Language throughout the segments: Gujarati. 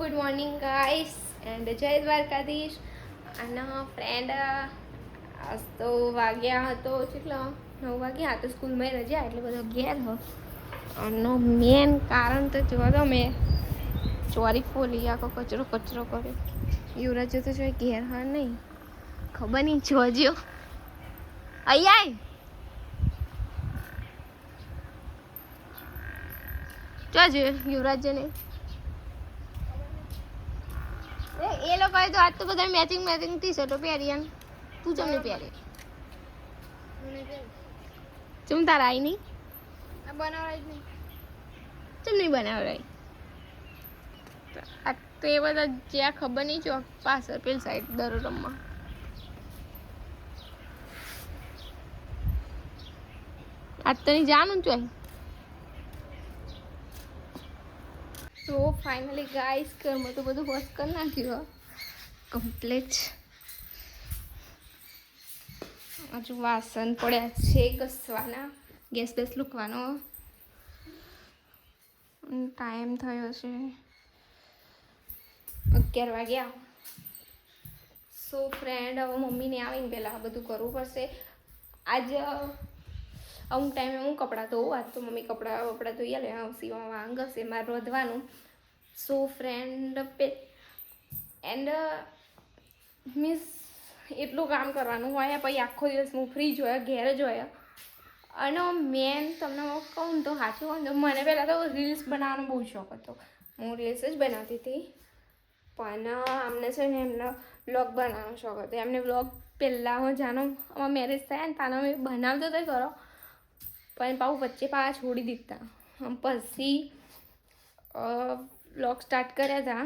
ગુડ મોર્નિંગ ગાઈસ એન્ડ જય દ્વારકાધીશ. અને ફ્રેન્ડ આજ તો વાગ્યા હતો કેટલો 9 વાગ્યા તો સ્કૂલમાં રજા એટલે બધો ઘેર હો. અને મેન કારણ તો જોવા દો મેં ચોરી ફોલી આખો કચરો કર્યો. યુવરાજ તો જો ઘેર હા નહીં ખબર નહીં જોજો અહીંયા જોજો યુવરાજને એ લોકોએ તો આજ તો બધા મેચિંગ ટી શર્ટો પહેરી ને તું ચમ નહીં પહેરી ચમ તારા આવી નહીં બનાવરાય નહીં ચમ નહીં બનાવરાય આ તો એ બધા જ્યાં ખબર નહીં જો પાછળ પેલી સાઈડ દરો રમવા આજ તો નહીં જાનું ચોય. તો ફાઇનલી ગાઈસ ઘરમાં તો બધું વોશ કરી નાખ્યું કમ્પ્લીટ. હજુ વાસણ પડ્યા છે ઘસવાના, ગેસ લૂકવાનો. ટાઈમ થયો છે 11 વાગ્યા. સો ફ્રેન્ડ હવે મમ્મીને આવીને પહેલાં આ બધું કરવું પડશે. આજ અમુક ટાઈમે હું કપડાં ધોઉં, આજ તો મમ્મી કપડાં ધોઈ લે સીવામાં વાંગ હશે મારે રોધવાનું. સો ફ્રેન્ડ એન્ડ મીન્સ એટલું કામ કરવાનું હોય પછી આખો દિવસ હું ફ્રી જ હોય, ઘેર જ હોય. અને મેન તમને કહું તો સાચું હોય તો મને પહેલાં તો રીલ્સ બનાવવાનો બહુ શોખ હતો. હું રીલ્સ જ બનાવતી હતી, પણ અમને છે ને એમને વ્લોગ બનાવવાનો શોખ હતો. એમને વ્લોગ પહેલાં જાણો અમારા મેરેજ થયા ને તાનો મેં બનાવતો તો કરો, પણ પાછું વચ્ચે છોડી દીધા. પછી વ્લોગ સ્ટાર્ટ કર્યા હતા,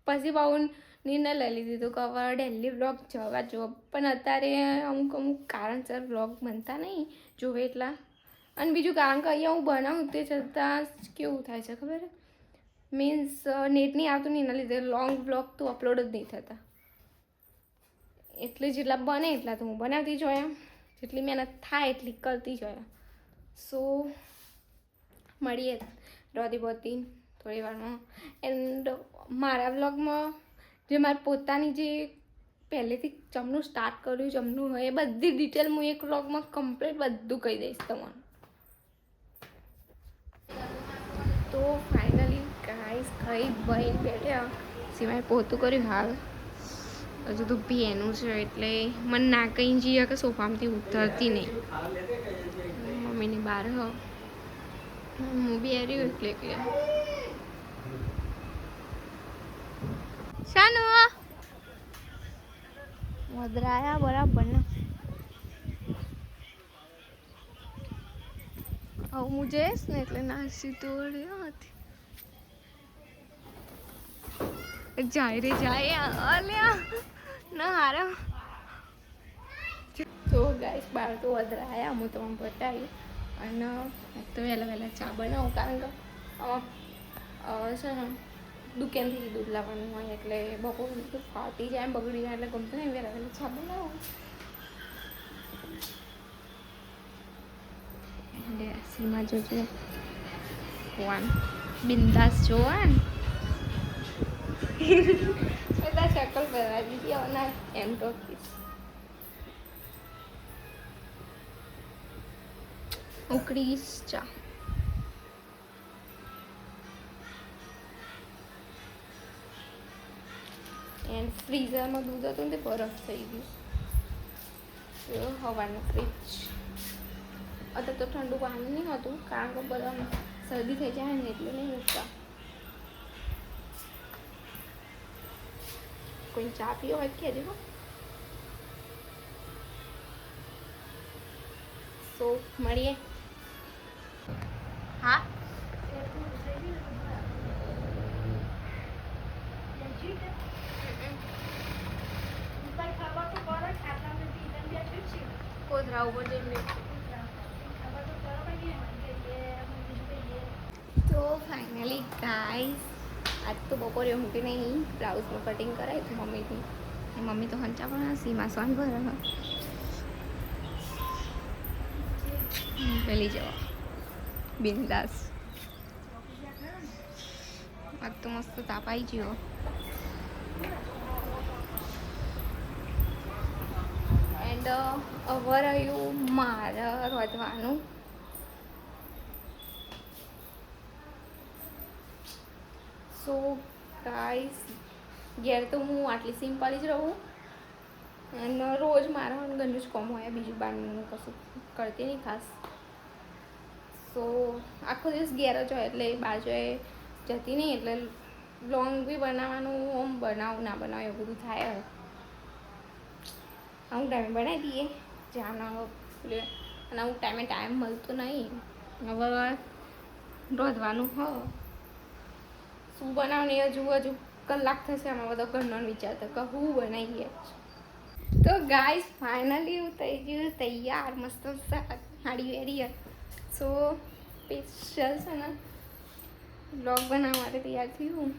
પછી પાછું નિર્ણય લઈ લીધું કે હવે ડેલી વ્લોગ જવા જો. પણ અત્યારે અમુક કારણસર વ્લોગ બનતા નહીં જોવે એટલા. અને બીજું કારણ કે અહીંયા હું બનાવું તે છતાં કેવું થાય છે ખબર મીન્સ નેટ નહીં આવતું નહીં એના લીધે લોંગ વ્લોગ તો અપલોડ જ નહીં થતા. એટલે જેટલા બને એટલા તો હું બનાવતી જ હોય, જેટલી મહેનત થાય એટલી કરતી જ હોય. સો મળીએ રોતી બોતી થોડી વારમાં. એન્ડ મારા વ્લોગમાં જે મારી પોતાની જે પહેલેથી જમનું સ્ટાર્ટ કર્યું જમનું હોય એ બધી ડિટેલ હું એક વ્લોગમાં કમ્પ્લીટ બધું કહી દઈશ તમને. તો ફાઇનલી ગાઈસ ખાઈ બહીને બેઠ્યા સિવાય પોતું કર્યું. હાલ હજુ તો પીએનું છે એટલે મને ના કંઈ જઈએ કે સોફામાંથી ઉતરતી નહીં. મમ્મીની બહાર હું બી રહ્યું એટલે શાનું મદરાયા બરાબર ને. હવે હું જઈશ ને એટલે નાસી તોડી હતી જાય રે જાય અલ્યા ના હારા. તો ગાઈસ બહાર તો વધરાયા હું તમને બતાવી. અને તો વહેલા ચા બનાવું કારણ કે છે ને દુકાનથી દૂધ લાવવાનું હોય એટલે બપોર ફાટી જાય બગડી જાય એટલે ગમતું નહીં. વહેલા ચા બનાવું. સીમા જોજો વાન બિંદાસ જોવા ને બધા શકલ કરવા દીધી આવના એમ ટોકીશ. ઉકળીશ ચા. એન્ડ ફ્રીઝરમાં દૂધ હતું ને તે બરફ થઈ ગયું. હવાનું ફ્રીજ અત્યારે તો ઠંડુ પાણી નહીં હતું કારણ કે બધા શરદી થઈ જાય ને એટલે નહીં મૂકતા. કોઈ ચા પીવો હોય કે દેખો. સો મળીએ. હા કોથરા ઉપર જઈને તો ફાઇનલી ગાઈસ આજ તો બપોરે ઊંઘી નહીં. બ્લાઉઝમાં કટિંગ કરાવી હતું મમ્મીથી. મમ્મી તો હંચા પણ સીમા સોન ભરે પેલી જવા બિંદાસ. આજ તો મસ્ત તાપ આવી ગયો. એન્ડ હવે રહ્યું મારે રોધવાનું. સો ગાઈસ, ઘેર તો હું આટલી સિમ્પલ જ રહું અને રોજ મારા ઘરનું જ કોમ હોય, બીજું બહારનું કશું કરતી નહીં ખાસ. સો આખો દિવસ ઘેર જ હોય એટલે બહાર જોઈએ જતી નહીં, એટલે લોંગ બી બનાવવાનું ઓમ બનાવું ના બનાવું એવું બધું થાય. અમુક ટાઈમે બનાવી દઈએ જાણ, અને અમુક ટાઈમ મળતો નહીં. હવે રોધવાનું શું બનાવવાની હજુ કલાક થશે આમાં બધો ઘરનો વિચારતો કે હું બનાવીએ. તો ગાઈસ ફાઇનલી હું થઈ ગયું તૈયાર, મસ્ત સાડી પહેરી. સો સ્પેશિયલ છે ને બ્લોગ બનાવવા માટે તૈયાર થયું.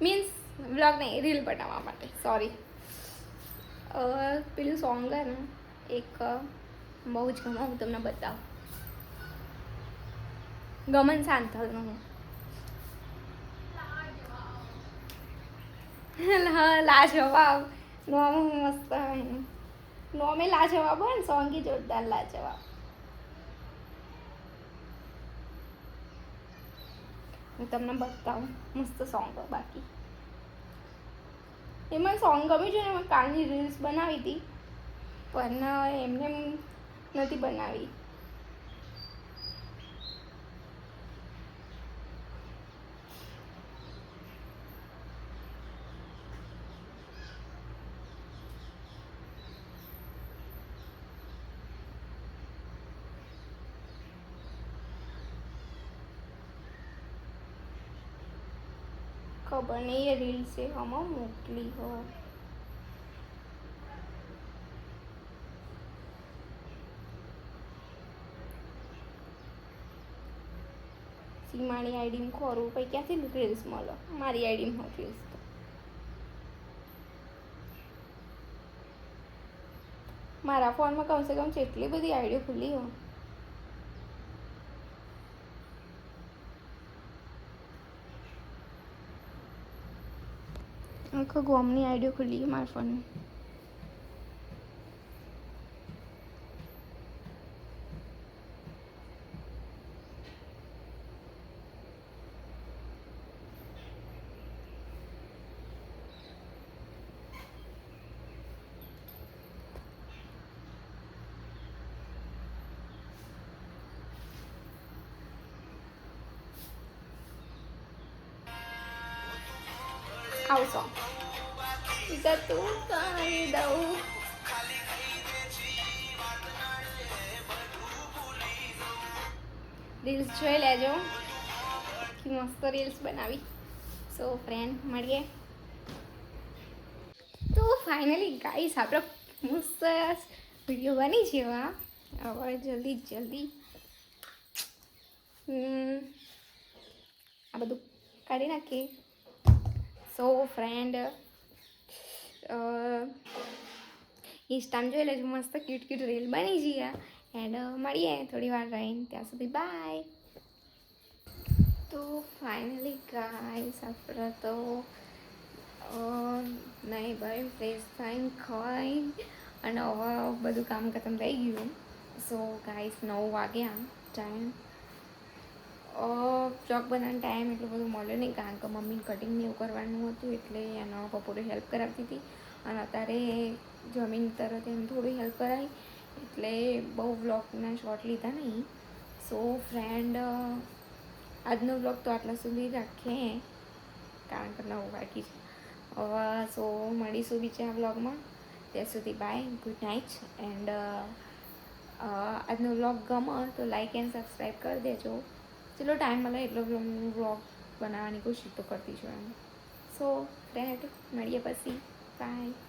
મીન્સ બ્લોગ નહીં, રીલ બનાવવા માટે. સોરી. પેલું સોંગ છે ને એક બહુ જ ગમે, હું તમને બતાવું. ગમન સાંથલનું. હા, લાજવાબ. નોમ મસ્ત હોય, નોમે લાજવાબ હોય ને, સોંગી જોરદાર લાજવાબ. હું તમને બતાવું, મસ્ત સોંગ હોય. બાકી એમાં સોંગ ગમ્યું છે ને, મેં કાલની રીલ્સ બનાવી હતી પણ એમને નથી બનાવી. ખબર નહીં એ રીલ્સ છે આમાં મોકલી હો. સીમાની આઈડીમાં ખોરું પછી ક્યાંથી રીલ્સ મળે? મારી આઈડીમાં રીલ્સ તો મારા ફોનમાં કમસે કમ જેટલી બધી આઈડીઓ ખુલ્લી હોય. આખો ગોમની આઈડીઓ ખુલ્લી મારા ફોનમાં. આવું સોંગ તું કરી દઉં. રીલ્સ જોઈ લેજો કે મસ્ત રીલ્સ બનાવી. સો ફ્રેન્ડ મળીએ. તો ફાઇનલી ગાઈસ આપણો મસ્ત વિડીયો બની જેવા. હવે જલ્દી આ બધું કાઢી નાખીએ. સો ફ્રેન્ડ ઇન્સ્ટામાં જોઈ લેજો, મસ્ત ક્યુટ રીલ બની જઈએ. એન્ડ મળીએ થોડી વાર રહીને, ત્યાં સુધી બાય. તો ફાઇનલી ગાઈસ આપણે તો નહીં ભાઈ ફ્રેશ થઈને ખાઈ અને હવે બધું કામ ખતમ થઈ ગયું. સો ગાઈસ 9 વાગ્યા ટાઈમ. બ્લોગ બનાવવાનો ટાઈમ એટલો બધો મળ્યો નહીં, કારણ કે મમ્મીને કટિંગ ને એવું કરવાનું હતું એટલે એનો બપોરે હેલ્પ કરાવતી હતી. અને અત્યારે જમીન તરત એમ થોડી હેલ્પ કરાવી એટલે બહુ બ્લોગના શોર્ટ લીધા નહીં. સો ફ્રેન્ડ આજનો બ્લોગ તો આટલા સુધી રાખીએ, કારણ કે 9 વાગી છે હવે. સો મળીશું બીજા બ્લોગમાં, ત્યાં સુધી બાય, ગુડ નાઇટ. એન્ડ આજનો બ્લોગ ગમે તો લાઈક એન્ડ સબસ્ક્રાઈબ કરી દેજો. ચલો ટાઈમ મળે એટલો બ્લોગ બનાવવાની કોશિશ તો કરતી છું એમ. સો ફ્રેન્ડ મળીએ પછી, બાય.